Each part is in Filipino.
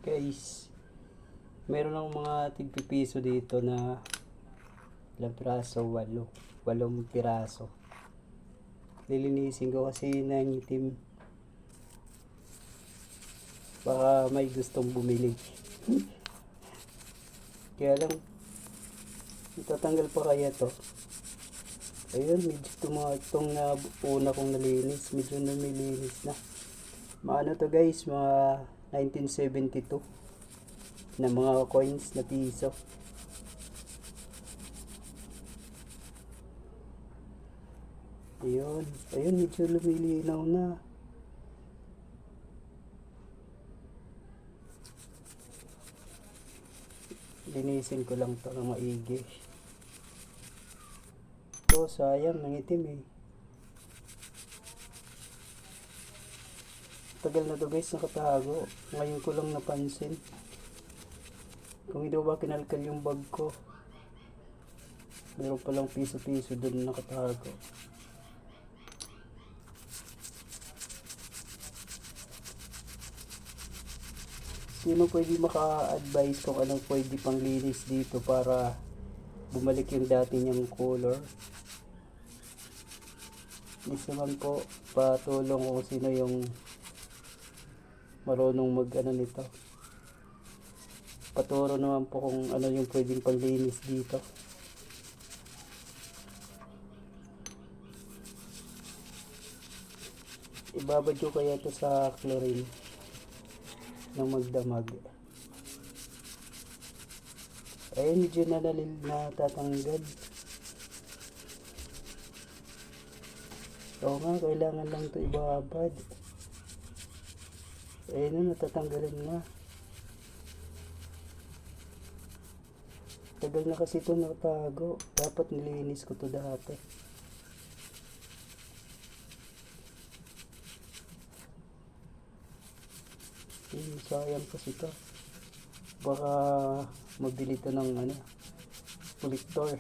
Guys, meron akong mga tigpipiso dito na ilang piraso, 8 piraso. Lilinisin ko kasi nangitim. Baka may gustong bumili. Kaya lang, itatanggal pa kaya to. Ayun, medyo itong na una kong nalinis, medyo namilinis na. Maano to guys, mga 1972 na mga coins na piso. Ayun, ayun, medyo lumilinaw na. Linisin ko lang to ng maigi. Ito, sayang, nangitim eh. Tagal na to guys, nakatago. Ngayon ko lang napansin. Kung hindi ba kinalkal yung bag ko, meron palang piso-piso doon nakatago. Sino pwede maka-advise kung anong pwede pang linis dito para bumalik yung dati niyang color? Please naman po, patulong kung sino yung marunong mag nito. Paturo naman po kung ano yung pwedeng panglinis dito. Ibabad ko kaya ito sa chlorine ng magdamag. Ayun, medyo natatanggal. Oo nga, kailangan lang ito ibabad. Ayun na, natatanggalan na. Tagal na kasi ito nakatago. Dapat nilinis ko ito dati. Sayang kasi ito. Baka mabili ito ng kolektor.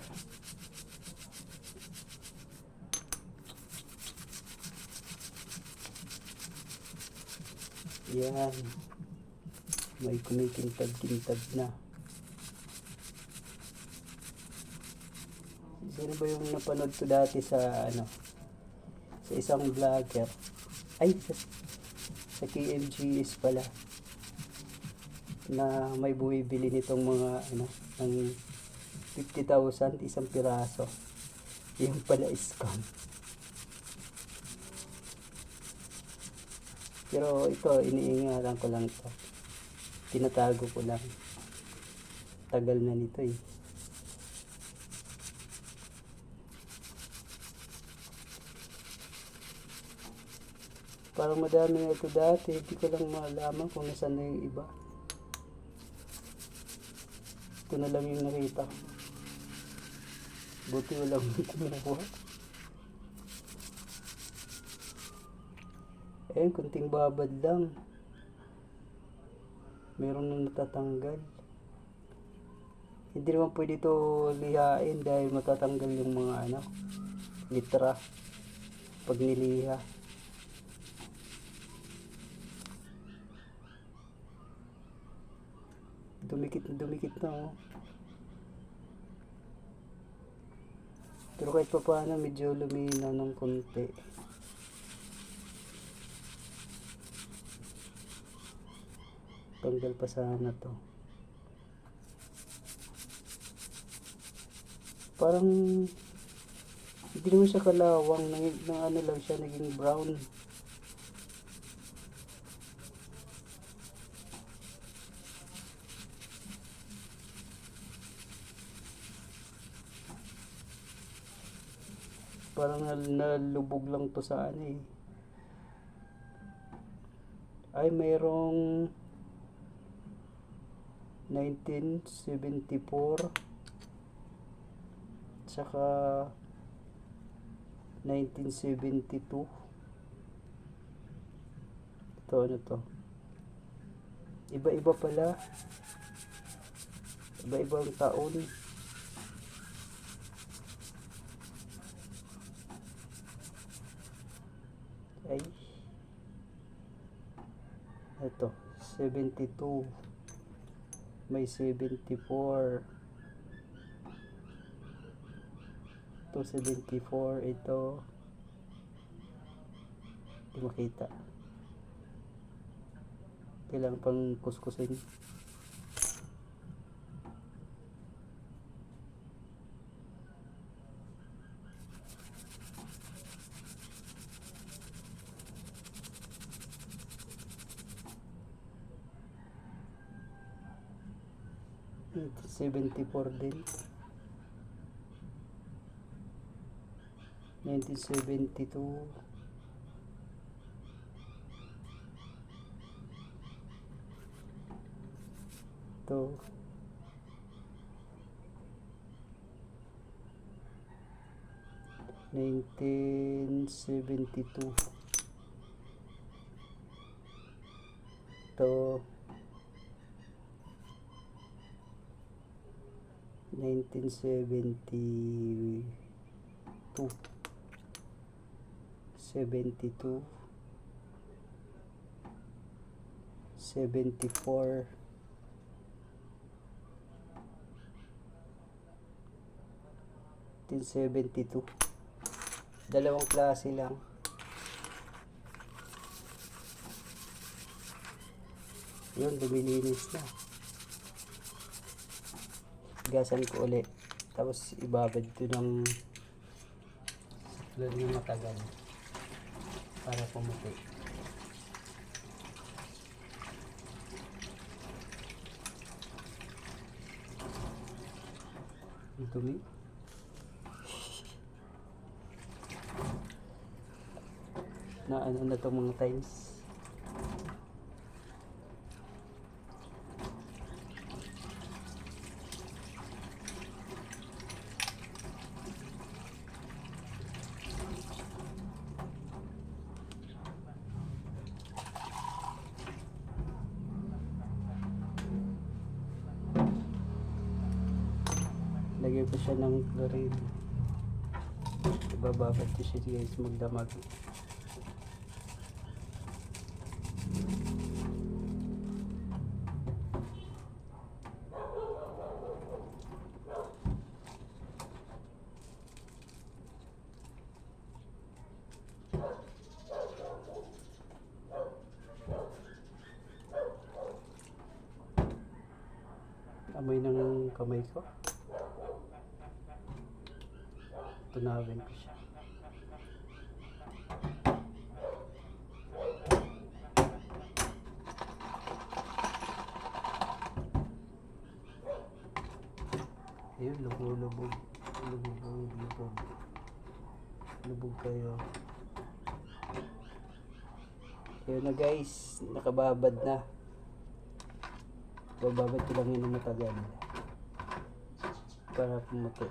Yan. May kumikintad-kintad na. Sino ba yung napanood ko dati sa sa isang vlogger? Ay, sa KMGS pala. Na may bumibili nitong mga ng 50,000 isang piraso. Yung pala scam. Pero ito, iniingalan ko lang ito. Tinatago ko lang. Tagal na nito eh. Parang madami na ito dati. Hindi ko lang malaman kung nasaan na yung iba. Ito na lang yung nakita. Buti walang kumuha. Eh, kunting babad lang. Meron na natatanggal. Hindi naman pwede ito lihain dahil matatanggal yung mga litra pag niliha. Dumikit na oh. Pero kahit pa paano medyo lumina ng konti. Tanggal pa sana to. Parang hindi naman siya kalawang, lang siya, naging brown. Parang nalubog lang to sa Ay, mayroong 1974 tsaka 1972. Ito to? Iba-iba pala. Iba-ibang taon. Ay, ito 72. may 74. 274 ito. Hindi makita. Kailangan pang kuskusin. Ito 74 din. 1972. Ito 1972. Ito 1972. 72. 74. 1972. Dalawang klase lang. Yun, lumilinis na. Gasan ko ulit. Tapos ibabad ito ng suklad ng matagal para pumuti. Ang dumi. Na ano na itong mga times. Lagyan ko siya ng chlorine. Ibababad ko siya guys magdamag. Amoy ng kamay ko. Tunawin ko siya. Ayun, lubog. Lubog kayo. Ayun na guys, nakababad na. Bababad ko lang yun ng matagal para pumuti.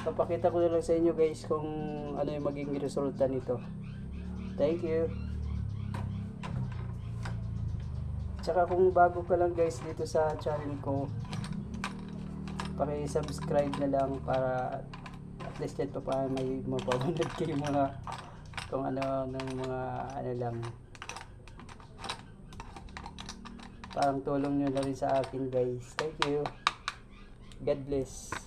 Papakita ko na lang sa inyo guys kung ano yung magiging resulta nito. Thank you. Tsaka kung bago ka lang guys dito sa channel ko, paki-subscribe na lang para at least ito pa may mapapanood kayo mga kung ano ng mga ano lang. Parang tulong nyo na rin sa akin guys. Thank you. God bless.